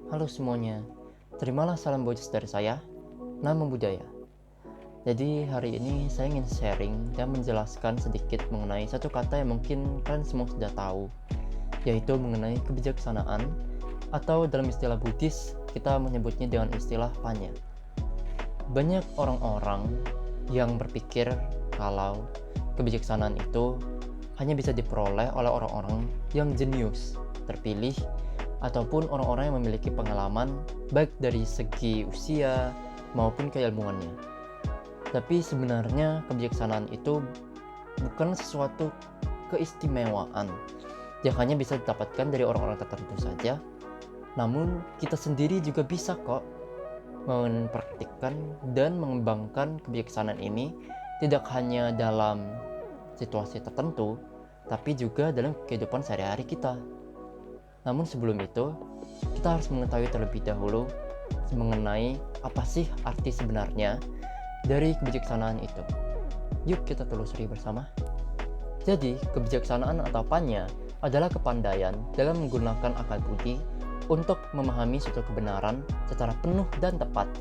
Halo semuanya, terimalah salam bojos dari saya, Nama Budaya. Jadi hari ini saya ingin sharing dan menjelaskan sedikit mengenai satu kata yang mungkin kalian semua sudah tahu, yaitu mengenai kebijaksanaan, atau dalam istilah Buddhis kita menyebutnya dengan istilah panya. Banyak orang-orang yang berpikir kalau kebijaksanaan itu hanya bisa diperoleh oleh orang-orang yang jenius, terpilih, ataupun orang-orang yang memiliki pengalaman baik dari segi usia maupun keilmuannya. Tapi sebenarnya kebijaksanaan itu bukan sesuatu keistimewaan yang hanya bisa didapatkan dari orang-orang tertentu saja. Namun kita sendiri juga bisa kok mempraktikkan dan mengembangkan kebijaksanaan ini tidak hanya dalam situasi tertentu, tapi juga dalam kehidupan sehari-hari kita. Namun sebelum itu, kita harus mengetahui terlebih dahulu mengenai apa sih arti sebenarnya dari kebijaksanaan itu. Yuk kita telusuri bersama. Jadi, kebijaksanaan atau panya adalah kepandaian dalam menggunakan akal budi untuk memahami suatu kebenaran secara penuh dan tepat,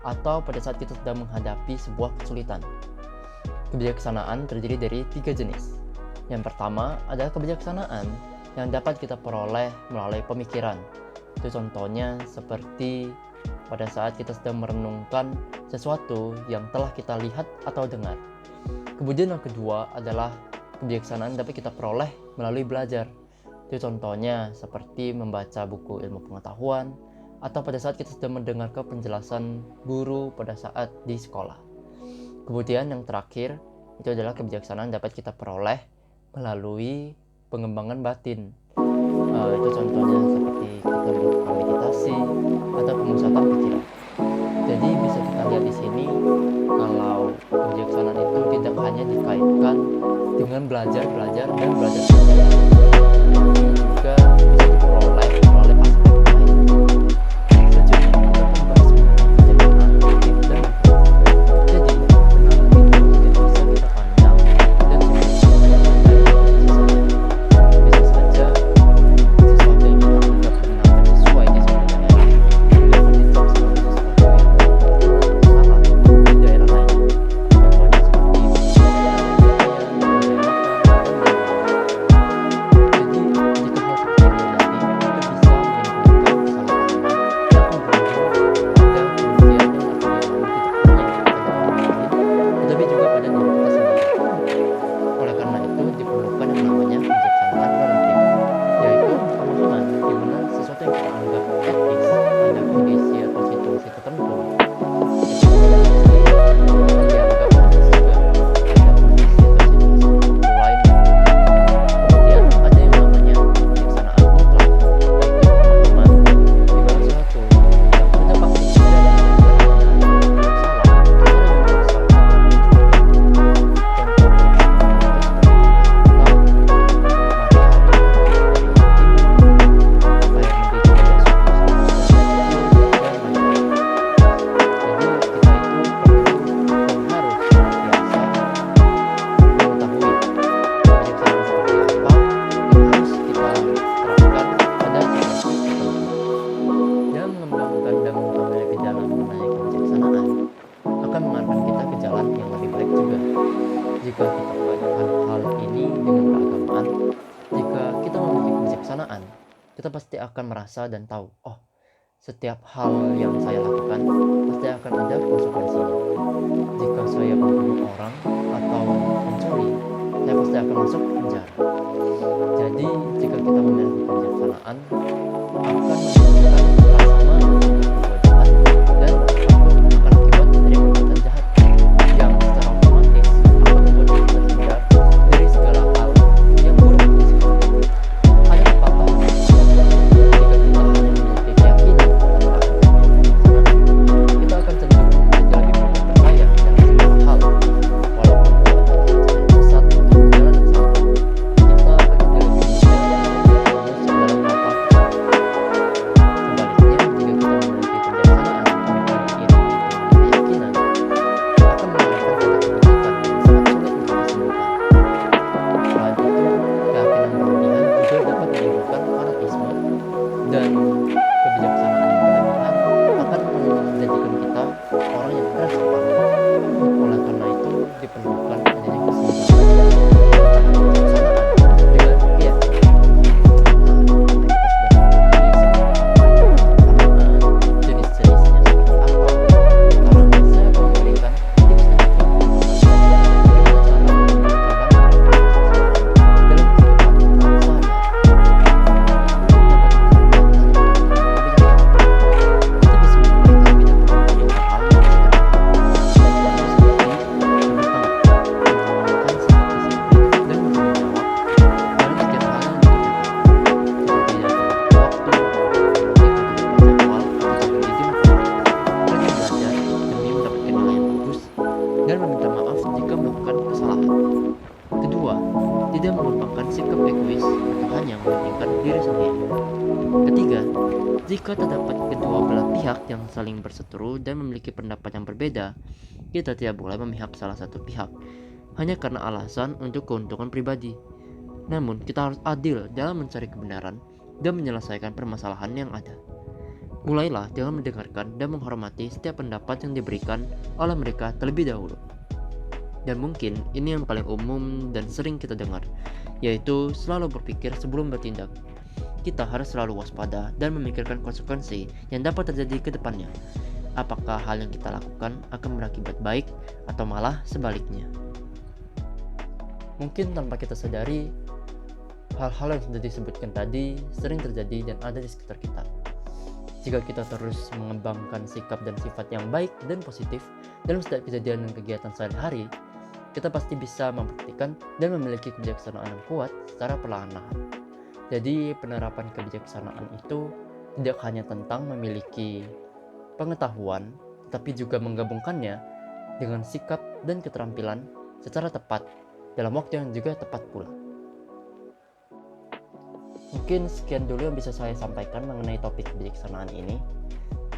atau pada saat kita sedang menghadapi sebuah kesulitan. Kebijaksanaan terdiri dari 3 jenis. Yang pertama adalah kebijaksanaan yang dapat kita peroleh melalui pemikiran. Itu contohnya seperti pada saat kita sedang merenungkan sesuatu yang telah kita lihat atau dengar. Kemudian yang kedua adalah kebijaksanaan dapat kita peroleh melalui belajar. Itu contohnya seperti membaca buku ilmu pengetahuan atau pada saat kita sedang mendengarkan penjelasan guru pada saat di sekolah. Kemudian yang terakhir itu adalah kebijaksanaan dapat kita peroleh melalui pengembangan batin. Itu contohnya seperti kita melakukan meditasi atau pemusatan pikiran. Jadi bisa kita lihat di sini kalau kebijaksanaan itu tidak hanya dikaitkan dengan belajar dan belajar saja, tapi juga bisa diperoleh melalui aspek lain. Selanjutnya kita akan membahas mengenai kebijaksanaan aktif dan reflektif. Jadi kebenaran itu tidak bisa kita pandang dan juga bisa kita pandang saja. Bisa saja sesuatu yang kita anggap benar dan sesuai di suatu daerah dapat dicap sebagai sesuatu yang salah di daerah lain. Contohnya seperti budaya, jadi jika hal seperti ini terjadi, itu bisa menimbulkan kesalahpahaman dan berujung pada kerugian yang akan dialami tidak hanya pada orang lain, tetapi juga pada diri kita sendiri. Oleh karena itu diperlukan yang namanya kebijaksanaan relatif, yaitu pemahaman di mana sesuatu yang kita anggap etis pada kondisi atau situasi tertentu itu pasti akan dianggap etis juga pada kondisi atau situasi tertentu lainnya. Kemudian ada yang namanya kebijaksanaan mutlak, yaitu pemahaman di mana sesuatu yang sudah pasti tidak ada benar atau salah secara universal akan muncul. Contohnya itu seperti tahu matahari terbit dari timur, air mendidih pada suhu 1 derajat celcius, dan lain-lain. Jadi kita itu perlu dan harus senantiasa mengetahui kebijaksanaan seperti apa yang harus kita terapkan pada situasi tertentu. Dalam mengembangkan dan mengetahui lebih dalam mengenai kebijaksanaan akan mengarahkan kita ke jalan yang lebih baik juga. Jika kita melakukan hal ini dengan keagamaan, jika kita memiliki kebijaksanaan, kita pasti akan merasa dan tahu, oh, setiap hal yang saya lakukan pasti akan ada konsekuensinya. Jika saya membunuh orang atau mencuri, saya pasti akan masuk penjara. Jadi jika kita memiliki kebijaksanaan, akan menimbulkan rasa malu untuk berbuat jahat dan takut akan akibat dari perbuatan jahat, yang secara otomatis akan membuat kita terhindar dari segala hal yang buruk di sekitar. Ada pepatah yang mengatakan, jika kita hanya memiliki keyakinan tanpa adanya kebijaksanaan, kita akan cenderung menjadi lebih mudah percaya dalam segala hal. Walaupun kita adalah jalan sesat atau jalan yang salah, kita akan menjadi lebih mudah terjerumus ke dalam apa maaf jika melakukan kesalahan. Kedua, tidak mengembangkan sikap egois atau hanya mementingkan diri sendiri. Ketiga, jika terdapat kedua belah pihak yang saling berseteru dan memiliki pendapat yang berbeda, kita tidak boleh memihak salah satu pihak hanya karena alasan untuk keuntungan pribadi. Namun, kita harus adil dalam mencari kebenaran dan menyelesaikan permasalahan yang ada. Mulailah dengan mendengarkan dan menghormati setiap pendapat yang diberikan oleh mereka terlebih dahulu. Dan mungkin ini yang paling umum dan sering kita dengar, yaitu selalu berpikir sebelum bertindak. Kita harus selalu waspada dan memikirkan konsekuensi yang dapat terjadi ke depannya. Apakah hal yang kita lakukan akan berakibat baik atau malah sebaliknya? Mungkin tanpa kita sadari, hal-hal yang sudah disebutkan tadi sering terjadi dan ada di sekitar kita. Jika kita terus mengembangkan sikap dan sifat yang baik dan positif dalam setiap kejadian dan kegiatan sehari-hari, kita pasti bisa mempraktikkan dan memiliki kebijaksanaan yang kuat secara perlahan-lahan. Jadi penerapan kebijaksanaan itu tidak hanya tentang memiliki pengetahuan, tapi juga menggabungkannya dengan sikap dan keterampilan secara tepat dalam waktu yang juga tepat pula. Mungkin sekian dulu yang bisa saya sampaikan mengenai topik kebijaksanaan ini.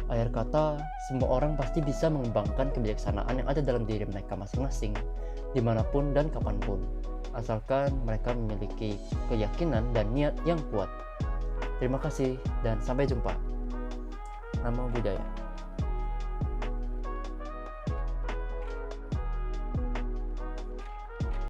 Akhir kata, semua orang pasti bisa mengembangkan kebijaksanaan yang ada dalam diri mereka masing-masing, dimanapun dan kapanpun, asalkan mereka memiliki keyakinan dan niat yang kuat. Terima kasih dan sampai jumpa. Namo Buddhaya.